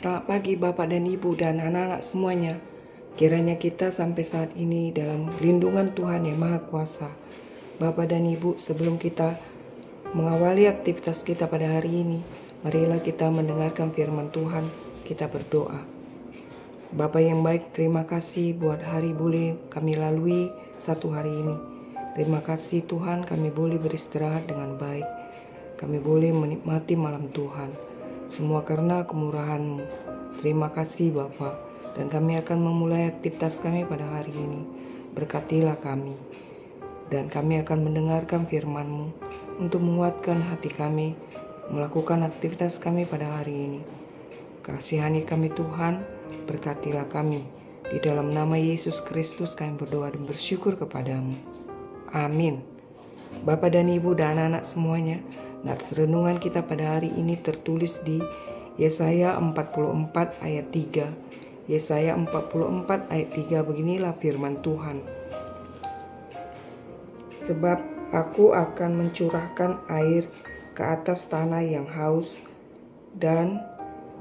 Selamat pagi Bapak dan Ibu dan anak-anak semuanya. Kiranya kita sampai saat ini dalam lindungan Tuhan yang Maha Kuasa. Bapak dan Ibu, sebelum kita mengawali aktivitas kita pada hari ini, marilah kita mendengarkan firman Tuhan. Kita berdoa. Bapak yang baik, terima kasih buat hari boleh kami lalui satu hari ini. Terima kasih Tuhan, kami boleh beristirahat dengan baik. Kami boleh menikmati malam Tuhan. Semua karena kemurahan-Mu. Terima kasih Bapa. Dan kami akan memulai aktivitas kami pada hari ini. Berkatilah kami. Dan kami akan mendengarkan firman-Mu untuk menguatkan hati kami melakukan aktivitas kami pada hari ini. Kasihani kami Tuhan, berkatilah kami. Di dalam nama Yesus Kristus kami berdoa dan bersyukur kepadamu. Amin. Bapak dan Ibu dan anak-anak semuanya, nats renungan kita pada hari ini tertulis di Yesaya 44 ayat 3. Yesaya 44 ayat 3, beginilah firman Tuhan. Sebab aku akan mencurahkan air ke atas tanah yang haus dan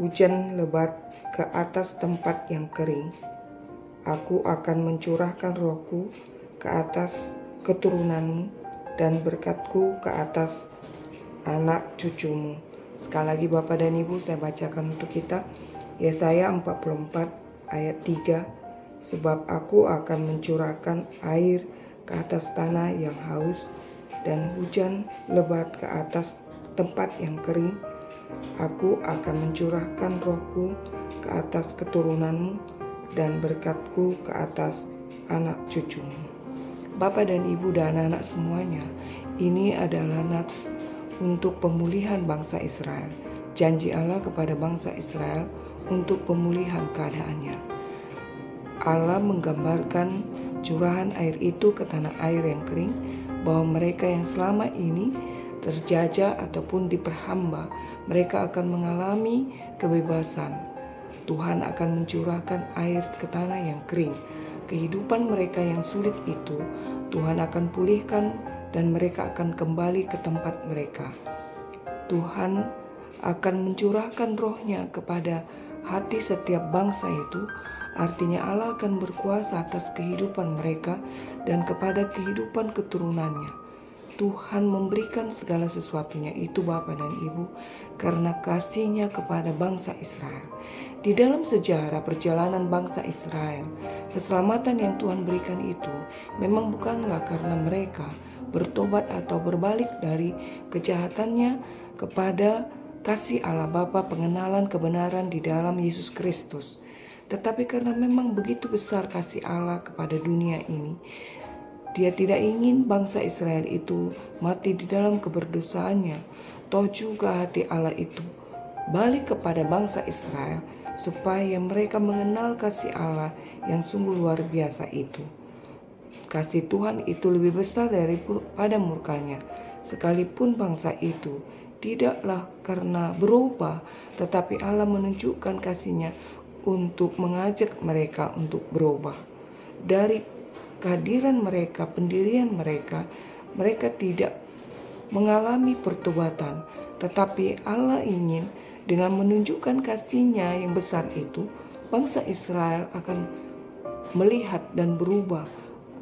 hujan lebat ke atas tempat yang kering. Aku akan mencurahkan rohku ke atas keturunanmu dan berkatku ke atas anak cucumu. Sekali lagi Bapak dan Ibu, saya bacakan untuk kita Yesaya 44 ayat 3. Sebab aku akan mencurahkan air ke atas tanah yang haus dan hujan lebat ke atas tempat yang kering. Aku akan mencurahkan rohku ke atas keturunanmu dan berkatku ke atas anak cucumu. Bapak dan Ibu dan anak-anak semuanya, ini adalah nats untuk pemulihan bangsa Israel. Janji Allah kepada bangsa Israel untuk pemulihan keadaannya. Allah menggambarkan curahan air itu ke tanah air yang kering, bahwa mereka yang selama ini terjajah ataupun diperhamba, mereka akan mengalami kebebasan. Tuhan akan mencurahkan air ke tanah yang kering. Kehidupan mereka yang sulit itu Tuhan akan pulihkan dan mereka akan kembali ke tempat mereka. Tuhan akan mencurahkan rohnya kepada hati setiap bangsa itu. Artinya Allah akan berkuasa atas kehidupan mereka dan kepada kehidupan keturunannya. Tuhan memberikan segala sesuatunya itu Bapak dan Ibu karena kasih-Nya kepada bangsa Israel. Di dalam sejarah perjalanan bangsa Israel, keselamatan yang Tuhan berikan itu memang bukanlah karena mereka bertobat atau berbalik dari kejahatannya kepada kasih Allah Bapa, pengenalan kebenaran di dalam Yesus Kristus. Tetapi karena memang begitu besar kasih Allah kepada dunia ini, Dia tidak ingin bangsa Israel itu mati di dalam keberdosaannya. Toh juga hati Allah itu balik kepada bangsa Israel supaya mereka mengenal kasih Allah yang sungguh luar biasa itu. Kasih Tuhan itu lebih besar daripada murkanya. Sekalipun bangsa itu tidaklah karena berubah, tetapi Allah menunjukkan kasih-Nya untuk mengajak mereka untuk berubah. Dari kehadiran mereka, pendirian mereka, mereka tidak mengalami pertobatan, tetapi Allah ingin dengan menunjukkan kasih-Nya yang besar itu, bangsa Israel akan melihat dan berubah,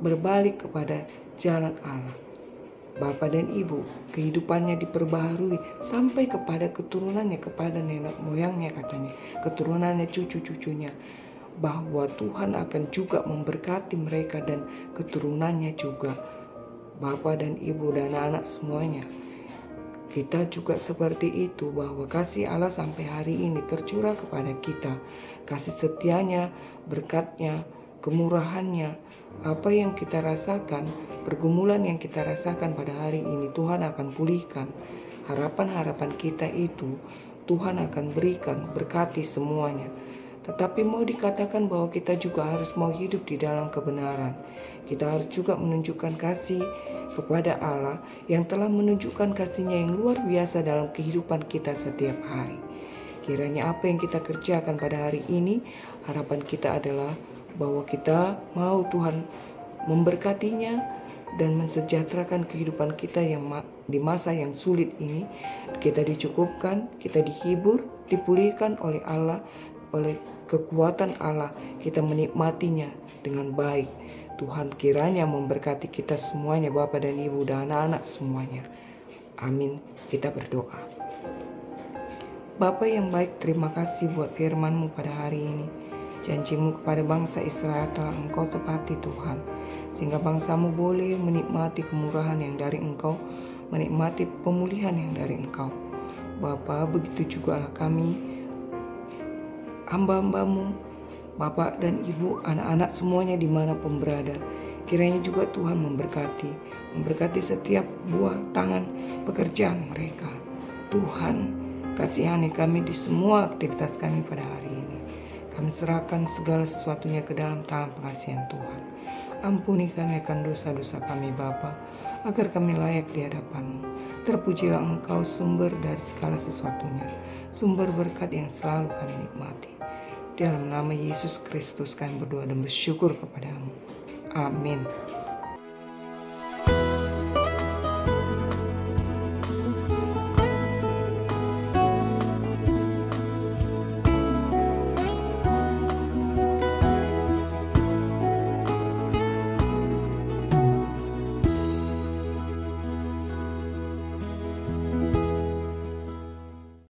berbalik kepada jalan Allah. Bapak dan Ibu, kehidupannya diperbaharui sampai kepada keturunannya, kepada nenek moyangnya katanya, keturunannya, cucu-cucunya, bahwa Tuhan akan juga memberkati mereka dan keturunannya juga. Bapak dan Ibu dan anak semuanya, kita juga seperti itu, bahwa kasih Allah sampai hari ini tercurah kepada kita. Kasih setianya, berkatnya, kemurahannya, apa yang kita rasakan, pergumulan yang kita rasakan pada hari ini, Tuhan akan pulihkan. Harapan-harapan kita itu Tuhan akan berikan, berkati semuanya. Tetapi mau dikatakan bahwa kita juga harus mau hidup di dalam kebenaran. Kita harus juga menunjukkan kasih kepada Allah yang telah menunjukkan kasih-Nya yang luar biasa dalam kehidupan kita setiap hari. Kiranya apa yang kita kerjakan pada hari ini, harapan kita adalah bahwa kita mau Tuhan memberkatinya dan mensejahterakan kehidupan kita yang di masa yang sulit ini. Kita dicukupkan, kita dihibur, dipulihkan oleh Allah oleh kekuatan Allah kita menikmatinya dengan baik. Tuhan kiranya memberkati kita semuanya, Bapak dan Ibu dan anak-anak semuanya. Amin. Kita berdoa. Bapa yang baik, terima kasih buat firman-Mu pada hari ini. Janji-Mu kepada bangsa Israel telah Engkau tepati Tuhan, sehingga bangsa-Mu boleh menikmati kemurahan yang dari Engkau, menikmati pemulihan yang dari Engkau. Bapa, begitu jugalah kami, hamba-hamba-Mu, Bapak dan Ibu, anak-anak semuanya dimanapun berada. Kiranya juga Tuhan memberkati setiap buah tangan pekerjaan mereka. Tuhan, kasihani kami di semua aktivitas kami pada hari ini. Kami serahkan segala sesuatunya ke dalam tangan pengasihan Tuhan. Ampuni kami akan dosa-dosa kami Bapa, agar kami layak di hadapan-Mu. Terpujilah Engkau, sumber dari segala sesuatunya, sumber berkat yang selalu kami nikmati. Dalam nama Yesus Kristus kami berdoa dan bersyukur kepada-Mu. Amin.